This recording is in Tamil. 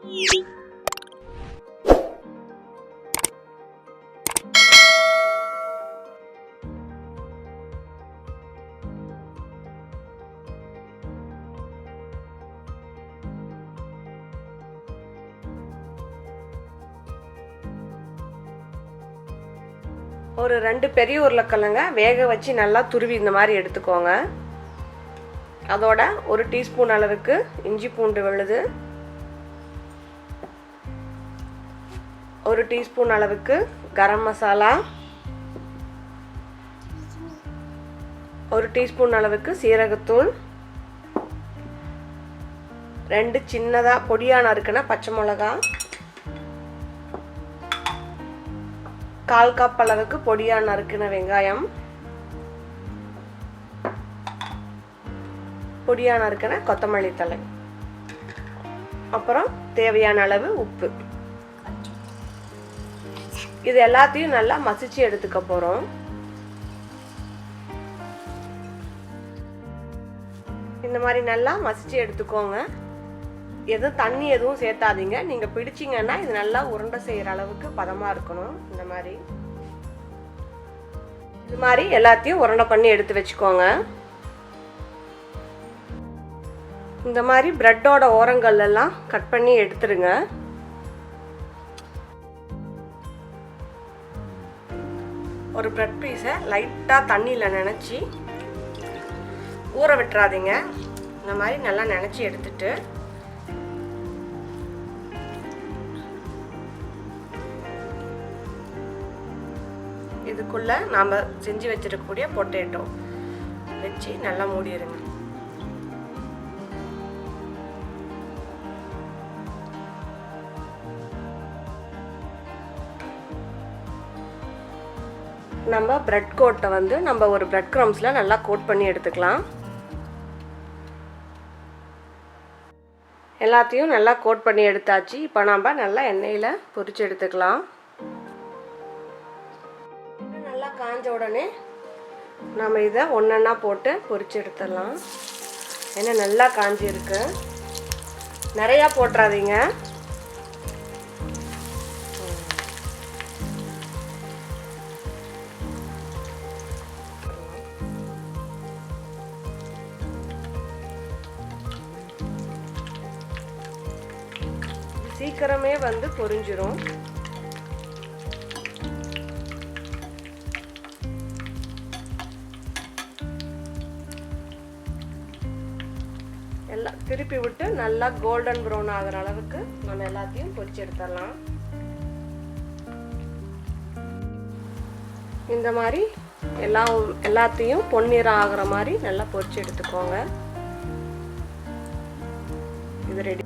ஒரு 2 பெரிய உருளைக்கிழங்க வேக வச்சு நல்லா துருவி இந்த மாதிரி எடுத்துக்கோங்க. அதோட 1 டீஸ்பூன் அளவுக்கு இஞ்சி பூண்டு விழுது, 1 டீஸ்பூன் அளவுக்கு கரம் மசாலா, 1 டீஸ்பூன் அளவுக்கு சீரகத்தூள், 2 சின்னதா பொடியா நறுக்கின பச்சை மிளகாய், 1/4 கப் அளவுக்கு பொடியா நறுக்கின வெங்காயம், பொடியா நறுக்கின கொத்தமல்லி தழை, அப்புறம் தேவையான அளவு உப்பு. இது எல்லாத்தையும் நல்லா மசிச்சு எடுத்துக்க போறோம். இந்த மாதிரி நல்லா மசிச்சு எடுத்துக்கோங்க. எதுவும் தண்ணி எதுவும் சேர்த்தாதீங்க. நீங்கள் பிடிச்சிங்கன்னா இது நல்லா உருண்டை செய்கிற அளவுக்கு பதமாக இருக்கணும். இந்த மாதிரி இது மாதிரி எல்லாத்தையும் உருண்டை பண்ணி எடுத்து வச்சுக்கோங்க. இந்த மாதிரி பிரெட்டோட ஓரங்கள் எல்லாம் கட் பண்ணி எடுத்துருங்க. ஒரு பிரெட் பீஸை லைட்டாக தண்ணியில் நனைச்சி ஊற விட்டுறாதீங்க. இந்த மாதிரி நல்லா நனைச்சி எடுத்துட்டு இதுக்குள்ள நாம செஞ்சு வச்சிருக்கக்கூடிய பொட்டேட்டோ வச்சு நல்லா மூடிடுங்க. நம்ம பிரெட் கோட்டை வந்து நம்ம ஒரு பிரெட் கிரம்ஸ்ல நல்லா கோட் பண்ணி எடுத்துக்கலாம். எல்லாத்தையும் நல்லா கோட் பண்ணி எடுத்தாச்சு. இப்போ நம்ம நல்லா எண்ணெயில் பொரிச்சு எடுத்துக்கலாம். நல்லா காஞ்ச உடனே நம்ம இதை ஒன்றா போட்டு பொரிச்சு எடுத்துடலாம். ஏன்னா நல்லா காஞ்சி இருக்கு. நிறையா போட்டுறாதீங்க. சீக்கிரமே வந்து பொரிஞ்சிரும். எல்லாம் திருப்பி விட்டு நல்லா கோல்டன் ப்ரௌன் ஆகிற அளவுக்கு நம்ம எல்லாத்தையும் பொரிச்சு எடுத்துடலாம். இந்த மாதிரி எல்லாத்தையும் பொன்னிறம் ஆகிற மாதிரி நல்லா பொரிச்சு எடுத்துக்கோங்க. இது ரெடி.